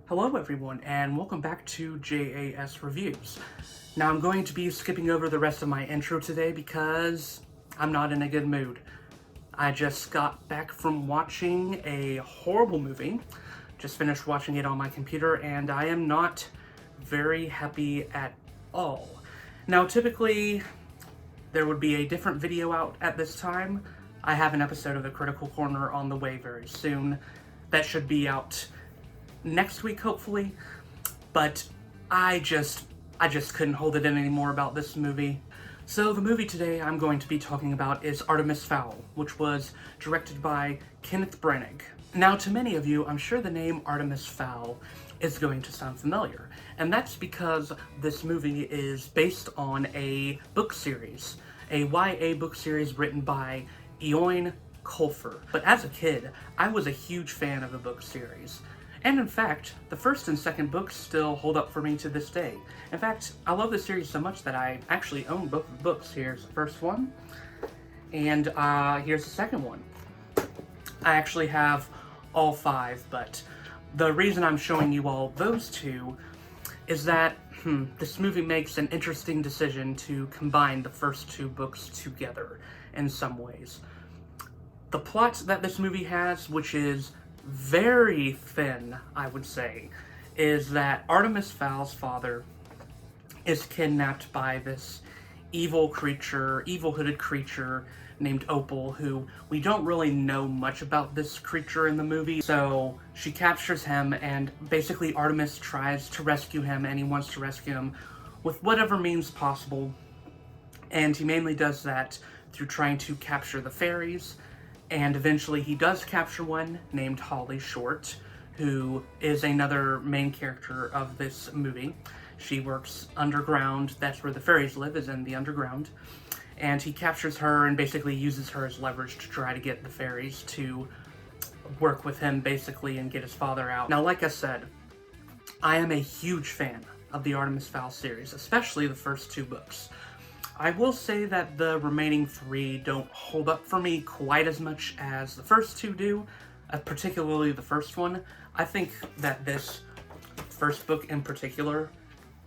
Hello everyone, and welcome back to JAS Reviews. Now I'm going to be skipping over the rest of my intro today because I'm not in a good mood. I just got back from watching a horrible movie, just finished watching it on my computer, and I am not very happy at all. Now typically there would be a different video out at this time. I have an episode of the Critical Corner on the way very soon. That should be out next week, hopefully, but I just couldn't hold it in anymore about this movie. So the movie today I'm going to be talking about is Artemis Fowl, which was directed by Kenneth Branagh. Now, to many of you, I'm sure the name Artemis Fowl is going to sound familiar, and that's because this movie is based on a book series, a YA book series written by Eoin Colfer. But as a kid, I was a huge fan of the book series. And in fact, the first and second books still hold up for me to this day. In fact, I love this series so much that I actually own both of the books. Here's the first one, and here's the second one. I actually have all five, but the reason I'm showing you all those two is that this movie makes an interesting decision to combine the first two books together in some ways. The plot that this movie has, which is very thin, I would say, is that Artemis Fowl's father is kidnapped by this evil hooded creature named Opal, who we don't really know much about this creature in the movie. So she captures him, and basically Artemis tries to rescue him, and he wants to rescue him with whatever means possible. And he mainly does that through trying to capture the fairies. And eventually he does capture one named Holly Short, who is another main character of this movie. She works underground. That's where the fairies live, is in the underground. And he captures her and basically uses her as leverage to try to get the fairies to work with him, basically, and get his father out. Now, like I said, I am a huge fan of the Artemis Fowl series, especially the first two books. I will say that the remaining three don't hold up for me quite as much as the first two do, particularly the first one. I think that this first book in particular,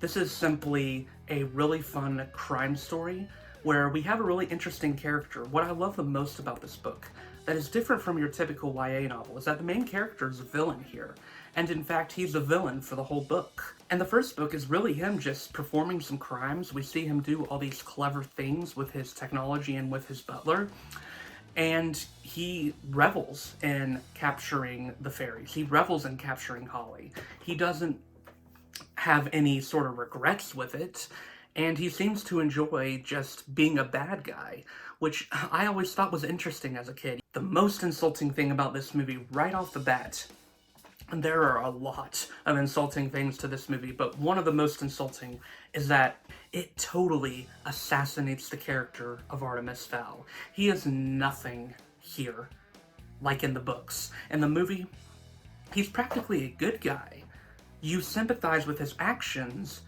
this is simply a really fun crime story where we have a really interesting character. What I love the most about this book that is different from your typical YA novel is that the main character is a villain here. And in fact, he's a villain for the whole book. And the first book is really him just performing some crimes. We see him do all these clever things with his technology and with his butler. And he revels in capturing the fairies. He revels in capturing Holly. He doesn't have any sort of regrets with it. And he seems to enjoy just being a bad guy, which I always thought was interesting as a kid. The most insulting thing about this movie right off the bat, and there are a lot of insulting things to this movie, but one of the most insulting is that it totally assassinates the character of Artemis Fowl. He is nothing here, like in the books. In the movie, he's practically a good guy. You sympathize with his actions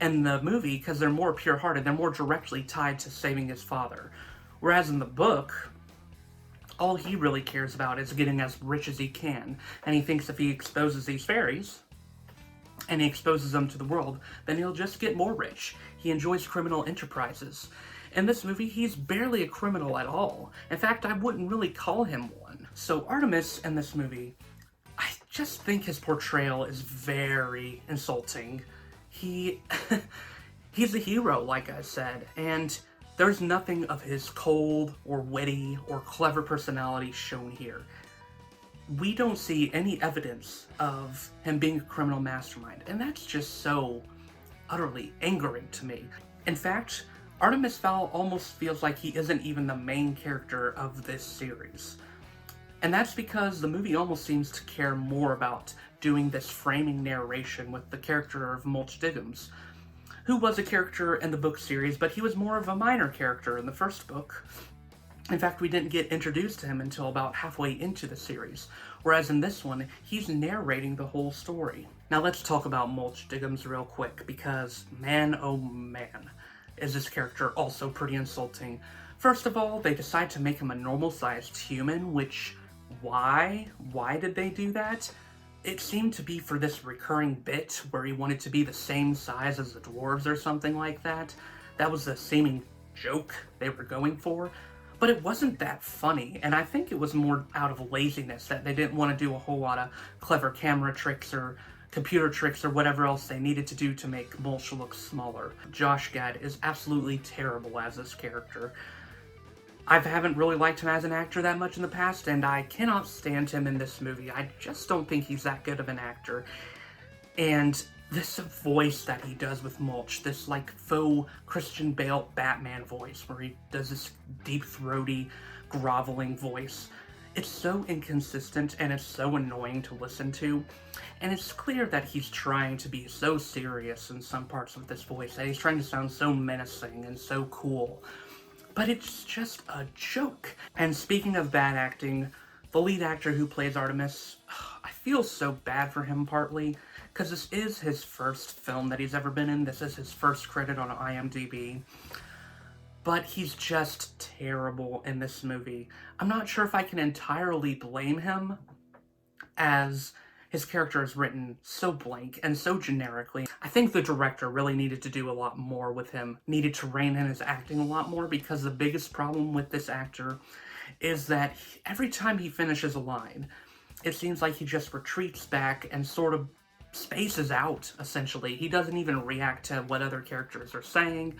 in the movie because they're more pure-hearted, they're more directly tied to saving his father. Whereas in the book, all he really cares about is getting as rich as he can, and he thinks if he exposes these fairies, and he exposes them to the world, then he'll just get more rich. He enjoys criminal enterprises. In this movie, he's barely a criminal at all. In fact, I wouldn't really call him one. So Artemis in this movie, I just think his portrayal is very insulting. He's a hero, like I said, and there's nothing of his cold or witty or clever personality shown here. We don't see any evidence of him being a criminal mastermind, and that's just so utterly angering to me. In fact, Artemis Fowl almost feels like he isn't even the main character of this series. And that's because the movie almost seems to care more about doing this framing narration with the character of Mulch Diggums, who was a character in the book series, but he was more of a minor character in the first book. In fact, we didn't get introduced to him until about halfway into the series, whereas in this one, he's narrating the whole story. Now let's talk about Mulch Diggums real quick, because man, oh man, is this character also pretty insulting. First of all, they decide to make him a normal-sized human, which, why? Why did they do that? it seemed to be for this recurring bit where he wanted to be the same size as the dwarves or something like that. That was the seeming joke they were going for. But it wasn't that funny, and I think it was more out of laziness that they didn't want to do a whole lot of clever camera tricks or computer tricks or whatever else they needed to do to make Mulch look smaller. Josh Gad is absolutely terrible as this character. I haven't really liked him as an actor that much in the past, and I cannot stand him in this movie. I just don't think he's that good of an actor. And this voice that he does with Mulch, this like faux Christian Bale Batman voice, where he does this deep throaty, groveling voice, it's so inconsistent and it's so annoying to listen to. And it's clear that he's trying to be so serious in some parts of this voice, that he's trying to sound so menacing and so cool. But it's just a joke. And speaking of bad acting, the lead actor who plays Artemis, I feel so bad for him partly, because this is his first film that he's ever been in. This is his first credit on IMDb. But he's just terrible in this movie. I'm not sure if I can entirely blame him, as his character is written so blank and so generically. I think the director really needed to do a lot more with him, needed to rein in his acting a lot more, because the biggest problem with this actor is that every time he finishes a line, it seems like he just retreats back and sort of spaces out, essentially. He doesn't even react to what other characters are saying,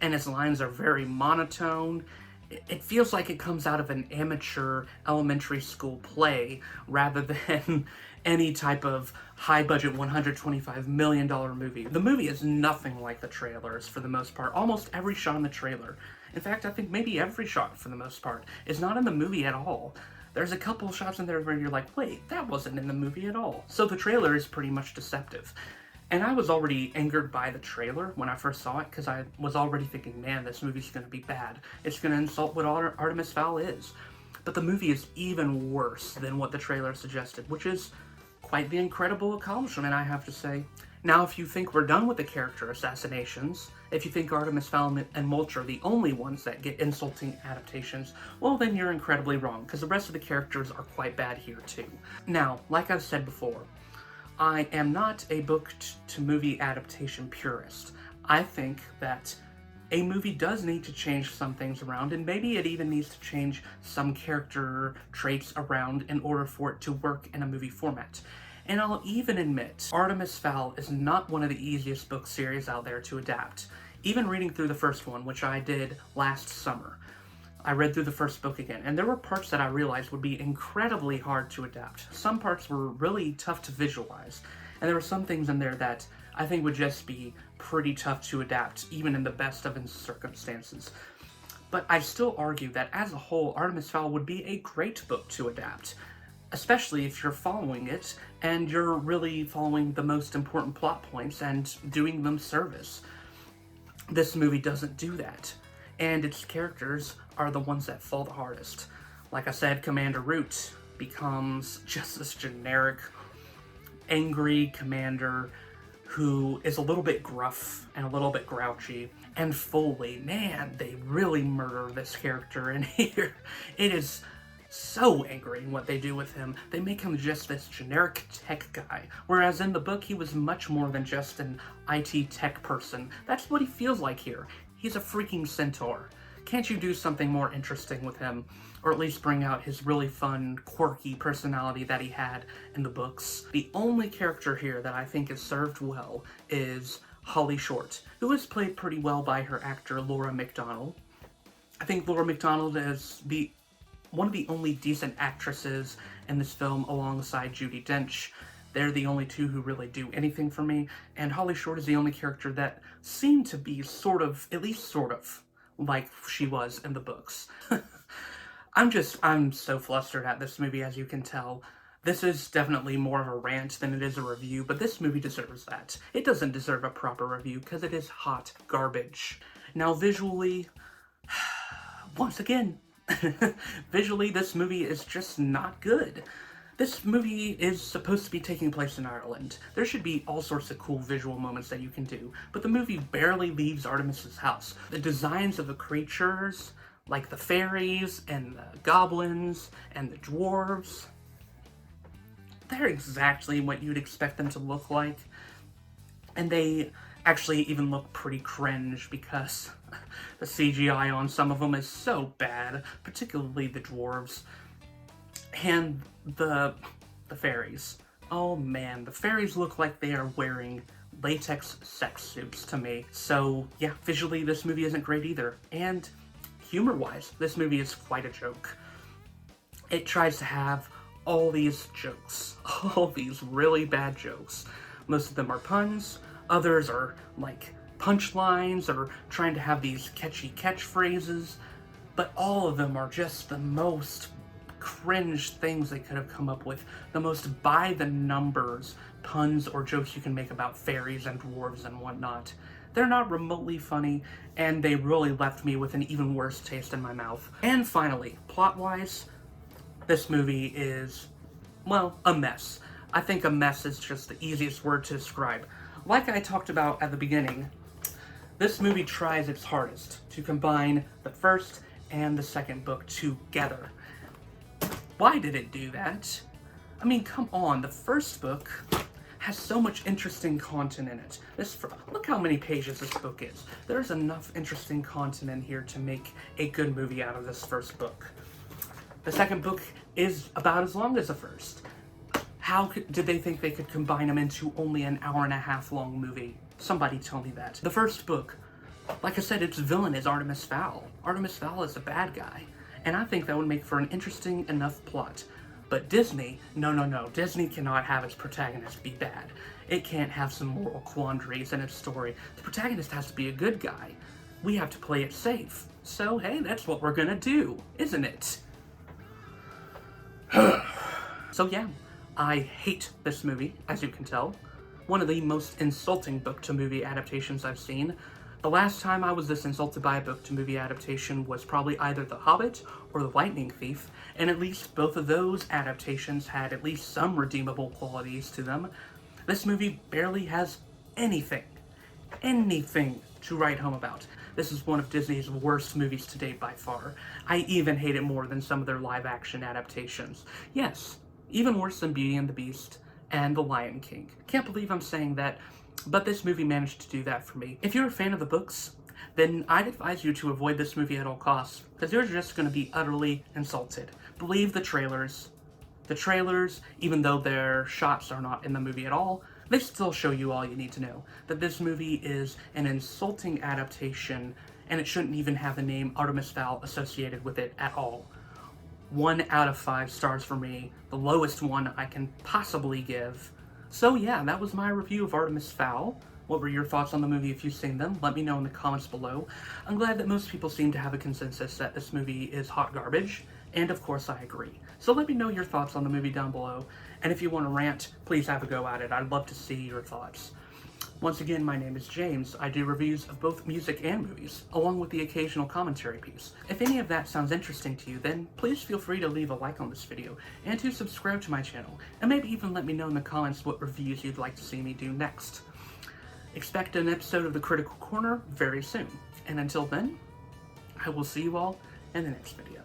and his lines are very monotone. It feels like it comes out of an amateur elementary school play rather than any type of high-budget $125 million movie. The movie is nothing like the trailers for the most part. Almost every shot in the trailer, in fact, I think maybe every shot for the most part, is not in the movie at all. There's a couple shots in there where you're like, wait, that wasn't in the movie at all. So the trailer is pretty much deceptive. And I was already angered by the trailer when I first saw it, because I was already thinking, man, this movie's going to be bad. It's going to insult what Artemis Fowl is. But the movie is even worse than what the trailer suggested, which is quite the incredible accomplishment, I have to say. Now, if you think we're done with the character assassinations, if you think Artemis Fowl and Mulch are the only ones that get insulting adaptations, well, then you're incredibly wrong, because the rest of the characters are quite bad here, too. Now, like I've said before, I am not a book-to-movie adaptation purist. I think that a movie does need to change some things around, and maybe it even needs to change some character traits around in order for it to work in a movie format. And I'll even admit, Artemis Fowl is not one of the easiest book series out there to adapt. Even reading through the first one, which I did last summer, I read through the first book again, and there were parts that I realized would be incredibly hard to adapt. Some parts were really tough to visualize, and there were some things in there that I think would just be pretty tough to adapt, even in the best of circumstances. But I still argue that as a whole, Artemis Fowl would be a great book to adapt, especially if you're following it, and you're really following the most important plot points and doing them service. This movie doesn't do that, and its characters are the ones that fall the hardest. Like I said, Commander Root becomes just this generic, angry commander who is a little bit gruff and a little bit grouchy. And Foley, man, they really murder this character in here. It is so angering what they do with him. They make him just this generic tech guy, whereas in the book he was much more than just an IT tech person. That's what he feels like here. He's a freaking centaur. Can't you do something more interesting with him, or at least bring out his really fun, quirky personality that he had in the books? The only character here that I think is served well is Holly Short, who is played pretty well by her actor Laura McDonnell. I think Laura McDonnell is one of the only decent actresses in this film alongside Judi Dench. They're the only two who really do anything for me, and Holly Short is the only character that seemed to be at least sort of, like she was in the books. I'm so flustered at this movie, as you can tell. This is definitely more of a rant than it is a review, but this movie deserves that. It doesn't deserve a proper review because it is hot garbage. Now visually, once again, visually this movie is just not good. This movie is supposed to be taking place in Ireland. There should be all sorts of cool visual moments that you can do, but the movie barely leaves Artemis's house. The designs of the creatures, like the fairies and the goblins and the dwarves, they're exactly what you'd expect them to look like. And they actually even look pretty cringe because the CGI on some of them is so bad, particularly the dwarves. And the fairies. Oh man, the fairies look like they are wearing latex sex suits to me. So yeah, visually this movie isn't great either. And humor-wise, this movie is quite a joke. It tries to have all these jokes, all these really bad jokes. Most of them are puns, others are like punchlines or trying to have these catchy catchphrases, but all of them are just the most cringe things they could have come up with, the most by the numbers puns or jokes you can make about fairies and dwarves and whatnot. They're not remotely funny, and they really left me with an even worse taste in my mouth. And finally, plot-wise, this movie is, well, a mess. I think a mess is just the easiest word to describe. Like I talked about at the beginning, this movie tries its hardest to combine the first and the second book together. Why did it do that? I mean, come on, the first book has so much interesting content in it. Look how many pages this book is. There's enough interesting content in here to make a good movie out of this first book. The second book is about as long as the first. How did they think they could combine them into only an hour-and-a-half long movie? Somebody tell me that. The first book, like I said, its villain is Artemis Fowl. Artemis Fowl is a bad guy, and I think that would make for an interesting enough plot. But Disney, no, Disney cannot have its protagonist be bad. It can't have some moral quandaries in its story. The protagonist has to be a good guy. We have to play it safe. So, hey, that's what we're gonna do, isn't it? So yeah, I hate this movie, as you can tell. One of the most insulting book-to-movie adaptations I've seen. The last time I was this insulted by a book-to-movie adaptation was probably either The Hobbit or The Lightning Thief, and at least both of those adaptations had at least some redeemable qualities to them. This movie barely has anything to write home about. This is one of Disney's worst movies to date by far. I even hate it more than some of their live-action adaptations. Yes, even worse than Beauty and the Beast and The Lion King. Can't believe I'm saying that, but this movie managed to do that for me. If you're a fan of the books, then I'd advise you to avoid this movie at all costs, because you're just going to be utterly insulted. Believe the trailers. The trailers, even though their shots are not in the movie at all, they still show you all you need to know. That this movie is an insulting adaptation, and it shouldn't even have the name Artemis Fowl associated with it at all. 1 out of 5 stars for me, the lowest one I can possibly give. So yeah, that was my review of Artemis Fowl. What were your thoughts on the movie if you've seen them? Let me know in the comments below. I'm glad that most people seem to have a consensus that this movie is hot garbage, and of course I agree. So let me know your thoughts on the movie down below, and if you want to rant, please have a go at it. I'd love to see your thoughts. Once again, my name is James. I do reviews of both music and movies, along with the occasional commentary piece. If any of that sounds interesting to you, then please feel free to leave a like on this video, and to subscribe to my channel, and maybe even let me know in the comments what reviews you'd like to see me do next. Expect an episode of The Critical Corner very soon, and until then, I will see you all in the next video.